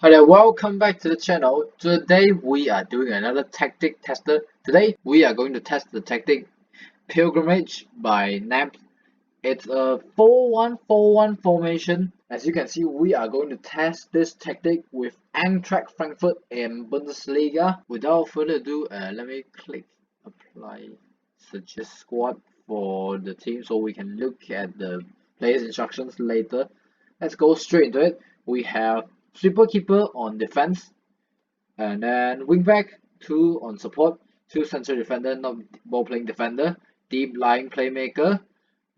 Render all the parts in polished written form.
Hi there, welcome back to the channel. Today we are doing another tactic tester. Today we are going to test the tactic Pilgrimage by Knap. It's a 4-1-4-1 formation. As you can see, we are going to test this tactic with Eintracht Frankfurt in Bundesliga. Without further ado, let me click apply suggest squad for the team so we can look at the players instructions later. Let's go straight into it. We have sweeper keeper on defense, and then wingback 2 on support, 2 central defender, not ball playing defender, deep lying playmaker,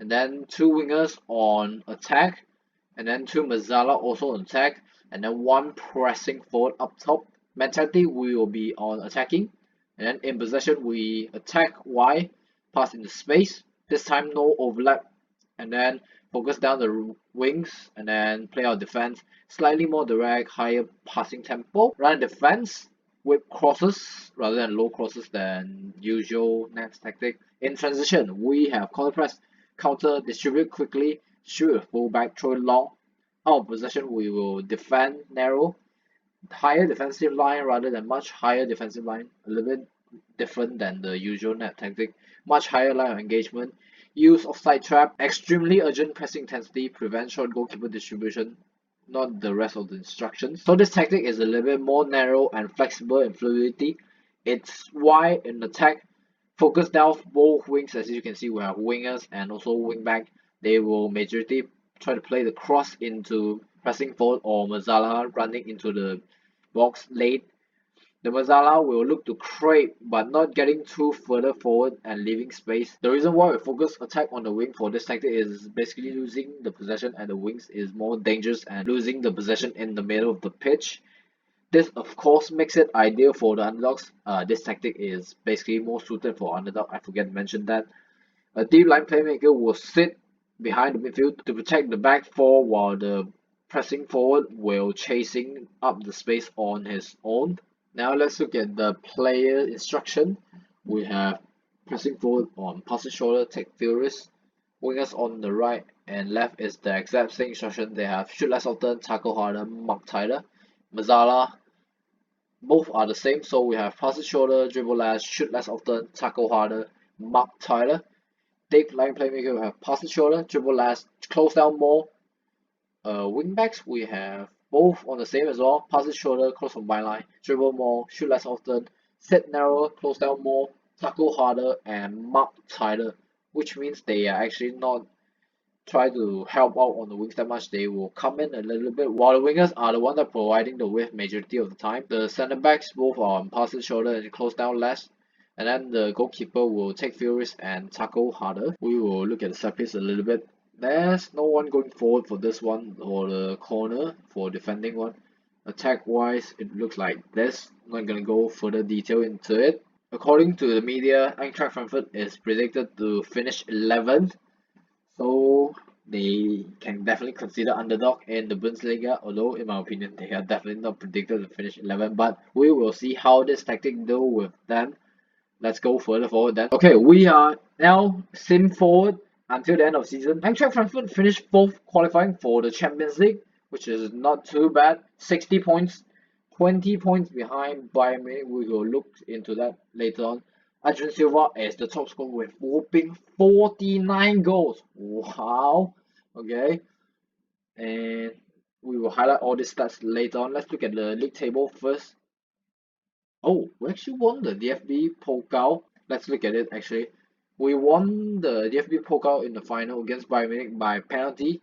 and then 2 wingers on attack, and then 2 Mazzala also on attack, and then 1 pressing forward up top. Mentality we will be on attacking, and then in possession we attack Y, pass into space. This time no overlap, and then focus down the wings and then play our defense. Slightly more direct, higher passing tempo. Run defense with crosses rather than low crosses than usual next tactic. In transition, we have counter press, counter, distribute quickly, shoot a fullback, throw it long. Out of possession, we will defend narrow, higher defensive line rather than much higher defensive line. A little bit different than the usual net tactic. Much higher line of engagement. Use of side trap, extremely urgent pressing intensity, prevent short goalkeeper distribution, not the rest of the instructions. So this tactic is a little bit more narrow and flexible in fluidity. It's why in attack, focus down both wings. As you can see, we have wingers and also wing back. They will majority try to play the cross into pressing forward or Mazzala running into the box late. The Mazzala will look to create but not getting too further forward and leaving space. The reason why we focus attack on the wing for this tactic is basically losing the possession at the wings is more dangerous and losing the possession in the middle of the pitch. This of course makes it ideal for the underdogs. This tactic is basically more suited for underdog. I forget to mention that. A deep line playmaker will sit behind the midfield to protect the back four while the pressing forward will chasing up the space on his own. Now let's look at the player instruction. We have pressing forward on pass shoulder, take theories. Wingers on the right and left is the exact same instruction. They have shoot less often, tackle harder, mark tighter. Mazzala, both are the same. So we have pass shoulder, dribble less, shoot less often, tackle harder, mark tighter. Deep line playmaker, we have pass shoulder, dribble less, close down more. Wingbacks we have both on the same as well. Pass it shoulder, close from byline, dribble more, shoot less often, set narrower, close down more, tackle harder, and mark tighter. Which means they are actually not try to help out on the wings that much. They will come in a little bit while the wingers are the one that providing the width majority of the time. The center backs both are on pass it shoulder and close down less. And then the goalkeeper will take furies and tackle harder. We will look at the set piece a little bit. There's no one going forward for this one or the corner for defending one. Attack wise, it looks like this. I'm not gonna go further detail into it. According to the media, Eintracht Frankfurt is predicted to finish 11th, so they can definitely consider underdog in the Bundesliga. Although, in my opinion, they are definitely not predicted to finish 11th. But we will see how this tactic do with them. Let's go further forward then. Okay, we are now sim forward until the end of season. Eintracht Frankfurt finished 4th qualifying for the Champions League, which is not too bad. 60 points, 20 points behind Bayern Munich. We will look into that later on. Adrien Silva is the top scorer with whopping 49 goals. Wow. Okay. And we will highlight all these stats later on. Let's look at the league table first. Oh, we actually won the DFB Pokal. Let's look at it actually. We won the DFB Pokal in the final against Bayern Munich by penalty.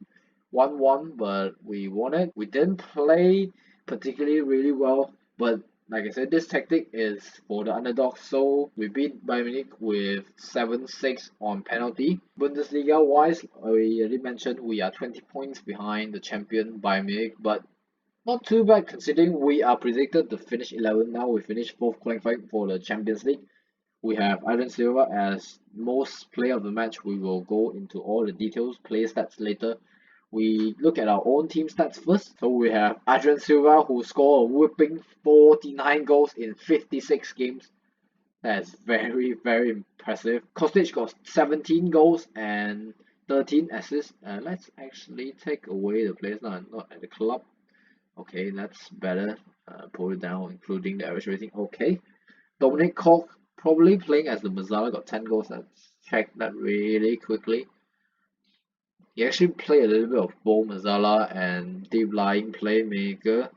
1-1, but we won it. We didn't play particularly really well, but like I said, this tactic is for the underdog. So we beat Bayern Munich with 7-6 on penalty. Bundesliga wise, I already mentioned we are 20 points behind the champion Bayern Munich, but not too bad considering we are predicted to finish 11. Now we finished 4th qualifying for the Champions League. We have Adrien Silva as most player of the match. We will go into all the details, player stats later. We look at our own team stats first. So we have Adrien Silva who scored a whopping 49 goals in 56 games. That's very, very impressive. Kostic got 17 goals and 13 assists. Let's actually take away the players now, not at the club. Okay, that's better. Pull it down, including the average rating. Okay. Dominic Koch probably playing as the Mazzala, got 10 goals. Let's check that really quickly. He actually played a little bit of both Mazzala and deep lying playmaker.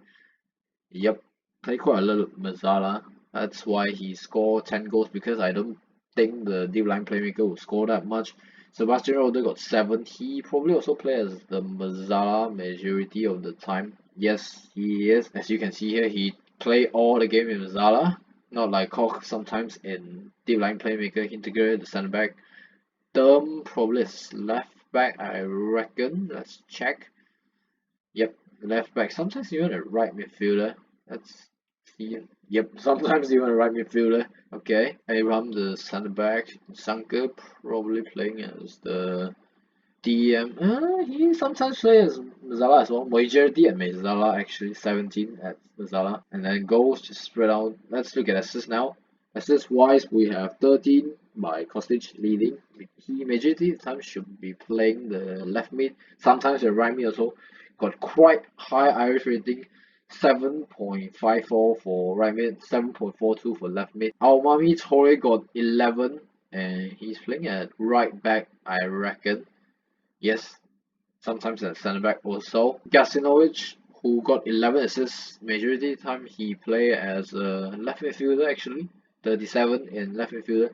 Yep, played quite a little Mazzala. That's why he scored 10 goals, because I don't think the deep line playmaker will score that much. Sebastian Rode got 7. He probably also plays as the Mazzala majority of the time. Yes, he is. As you can see here, he played all the game in Mazzala. Not like Koch sometimes in deep line playmaker, he integrated the center back. Probably is left back, I reckon. Let's check. Yep, left back. Sometimes even a right midfielder. Let's see. Yep, sometimes even a right midfielder. Okay. Abraham, the center back. Sanker probably playing as the DM. He sometimes plays as Mazzala as well. Majority at Mazzala actually. 17 at Mazzala. And then goals just spread out. Let's look at assists now. Assist wise, we have 13 by Kostic leading. He majority of the time should be playing the left mid, sometimes the right mid also. Got quite high Irish rating, 7.54 for right mid, 7.42 for left mid. Almami Torre got 11 and he's playing at right back, I reckon. Yes, sometimes at centre back also. Gasinovic, who got 11 assists, majority of the time he play as a left midfielder actually. 37 in left midfielder.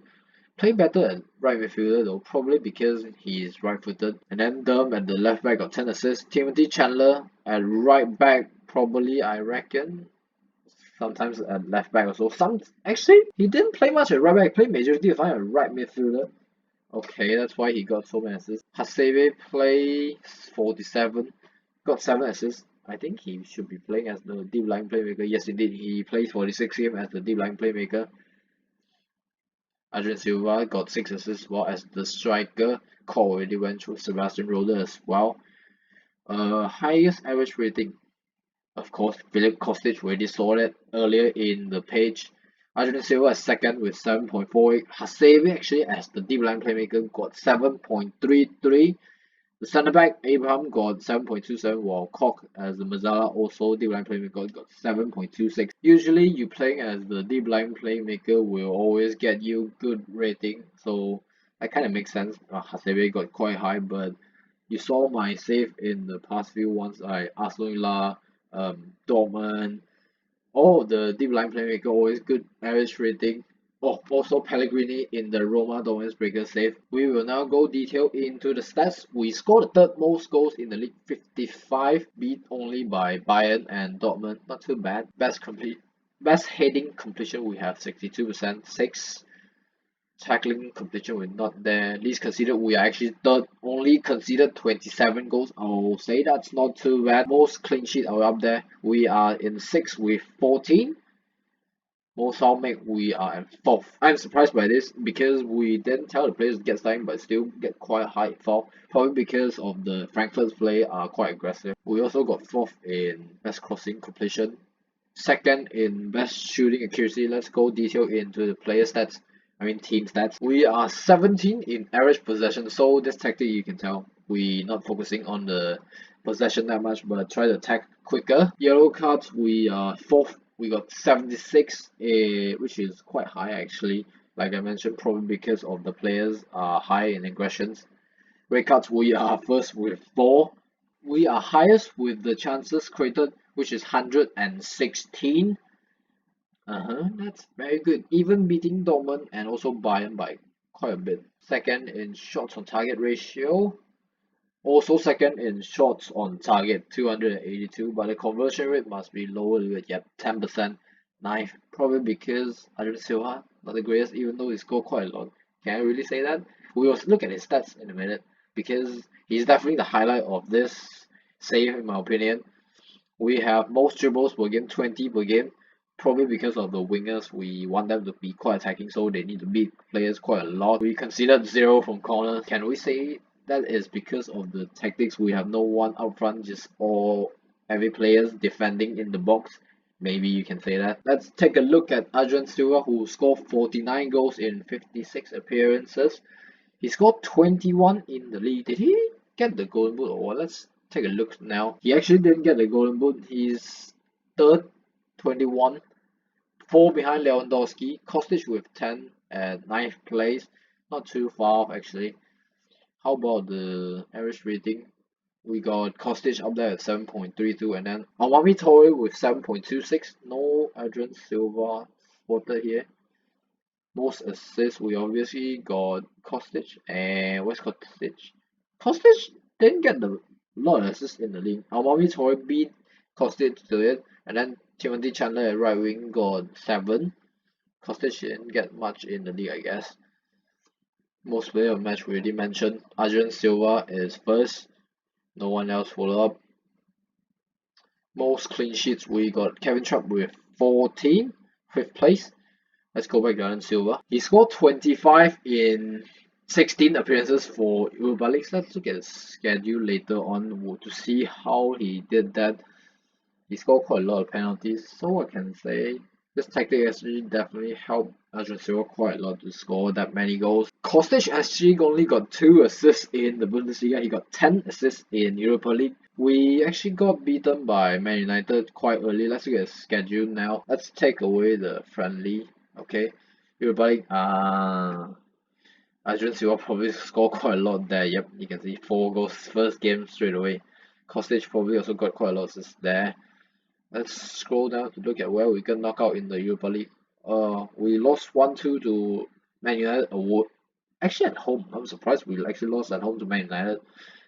Play better at right midfielder though, probably because he is right-footed. And then Durham at the left back got 10 assists. Timothy Chandler at right back, probably I reckon. Sometimes at left back also. Actually he didn't play much at right back. He played majority of the time at right midfielder. Okay, that's why he got so many assists. Hasebe plays 47, got 7 assists. I think he should be playing as the deep line playmaker. Yes, indeed, he plays 46 games as the deep line playmaker. Adrian Silva got 6 assists, while as the striker, Cole already went through Sebastian Rode as well. Highest average rating, of course, Philip Kostic already saw that earlier in the page. Adrian Silva is second with 7.48. Hasebe actually as the deep line playmaker got 7.33. The centre back Abraham got 7.27, while Koch as the Mazzala also deep line playmaker got 7.26. Usually you playing as the deep line playmaker will always get you good rating, so that kind of makes sense. Hasebe got quite high, but you saw my save in the past few ones. Arsenal Villa, Dortmund, all the deep line playmaker always good average rating. Oh, also Pellegrini in the Roma Dominus Breaker save. We will now go detail into the stats. We scored the third most goals in the league, 55, beat only by Bayern and Dortmund. Not too bad. Best heading completion we have 62%. 6 tackling completion we're not there. Least conceded we are actually third. Only conceded 27 goals. I'll say that's not too bad. Most clean sheet are up there. We are in 6th with 14. Most foul make we are at 4th. I'm surprised by this because we didn't tell the players to get starting but still get quite high foul. Probably because of the Frankfurt's play are quite aggressive. We also got 4th in best crossing completion. 2nd in best shooting accuracy. Let's go detail into the player stats. Team stats. We are 17 in average possession. So this tactic you can tell we not focusing on the possession that much but try to attack quicker. Yellow cards we are 4th. We got 76, which is quite high actually. Like I mentioned, probably because of the players are high in aggressions. Red cards we are first with 4. We are highest with the chances created, which is 116. That's very good. Even beating Dortmund and also Bayern by quite a bit. Second in shots on target ratio. Also second in shots on target, 282, but the conversion rate must be lower a little bit. Yep, 10%. 9th, probably because Adrian Silva, not the greatest, even though he scored quite a lot. Can I really say that? We will look at his stats in a minute, because he's definitely the highlight of this save, in my opinion. We have most dribbles per game, 20 per game. Probably because of the wingers, we want them to be quite attacking, so they need to beat players quite a lot. We considered 0 from corners. Can we say that is because of the tactics? We have no one up front, just all every players defending in the box. Maybe you can say that. Let's take a look at Adrian Silva, who scored 49 goals in 56 appearances. He scored 21 in the league. Did he get the golden boot or what? Let's take a look now. He actually didn't get the golden boot. He's third, 21, 4 behind Lewandowski. Kostic with 10 at 9th place. Not too far off actually. How about the average rating? We got Kostic up there at 7.32, and then Amami Torre with 7.26. No Adrian Silva spotted here. Most assists, we obviously got Kostic, and where's Kostic? Kostic didn't get the lot of assists in the league. Amami Torre beat Kostic to it, and then Timothy Chandler at right wing got 7. Kostic didn't get much in the league, I guess. Most player of match we already mentioned. Adrian Silva is first. No one else follow up. Most clean sheets, we got Kevin Trapp with 14, 5th place. Let's go back to Adrian Silva. He scored 25 in 16 appearances for Europa League. Let's look at his schedule later on to see how he did that. He scored quite a lot of penalties, so I can say this tactic actually definitely helped Adrian Silva quite a lot to score that many goals. Kostic actually only got 2 assists in the Bundesliga. He got 10 assists in Europa League. We actually got beaten by Man United quite early. Let's look at his schedule now. Let's take away the friendly. Okay, Europa League. Adrian Silva probably scored quite a lot there. Yep, you can see 4 goals first game straight away. Kostic probably also got quite a lot of assists there. Let's scroll down to look at where we got knocked out in the Europa League. We lost 1-2 to Man United award. Actually at home. I'm surprised we actually lost at home to Man United.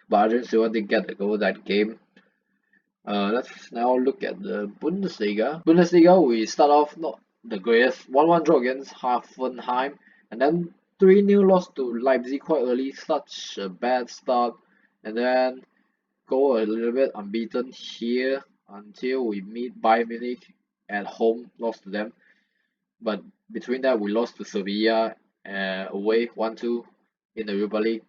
But Adrian Silva did get the goal that game. Let's now look at the Bundesliga. Bundesliga, we start off not the greatest. 1-1 draw against Hoffenheim, and then 3-0 loss to Leipzig quite early. Such a bad start, and then go a little bit unbeaten here until we meet Bayern Munich at home, lost to them. But between that, we lost to Sevilla away 1-2 in the Europa League.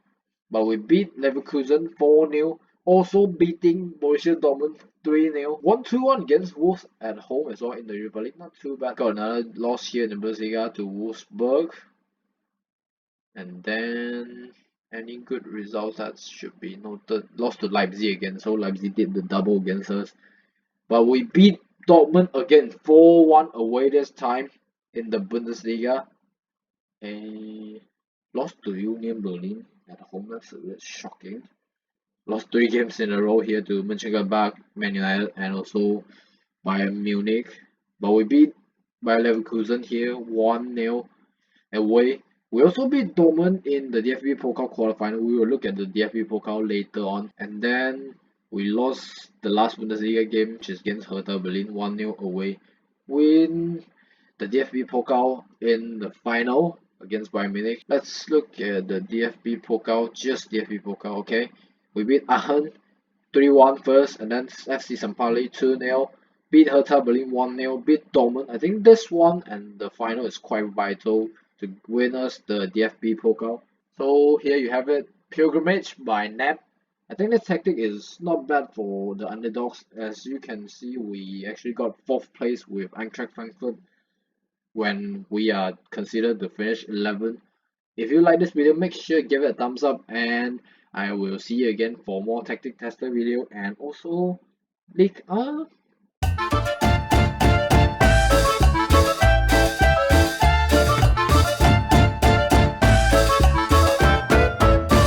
But we beat Leverkusen 4-0, also beating Borussia Dortmund 3-0. 1-2-1 against Wolves at home as well in the Europa League. Not too bad. Got another loss here in the Bundesliga to Wolfsburg. And then any good results that should be noted. Lost to Leipzig again, so Leipzig did the double against us. But we beat Dortmund again 4-1 away this time in the Bundesliga. And lost to Union Berlin at home. That's a bit shocking. Lost 3 games in a row here to Mönchengladbach, Man United, and also Bayern Munich. But we beat Bayer Leverkusen here 1-0 away. We also beat Dortmund in the DFB Pokal quarterfinal. We will look at the DFB Pokal later on. And then we lost the last Bundesliga game, which is against Hertha Berlin, 1-0 away. Win the DFB Pokal in the final against Bayern Munich. Let's look at the DFB Pokal, just DFB Pokal, okay? We beat Aachen 3-1 first, and then FC St. Pauli 2-0. Beat Hertha Berlin 1-0. Beat Dortmund. I think this one and the final is quite vital to win us the DFB Pokal. So here you have it, Pilgrimage by Knap. I think this tactic is not bad for the underdogs. As you can see, we actually got 4th place with Eintracht Frankfurt when we are considered to finish 11th. If you like this video, make sure to give it a thumbs up, and I will see you again for more tactic tester video and also league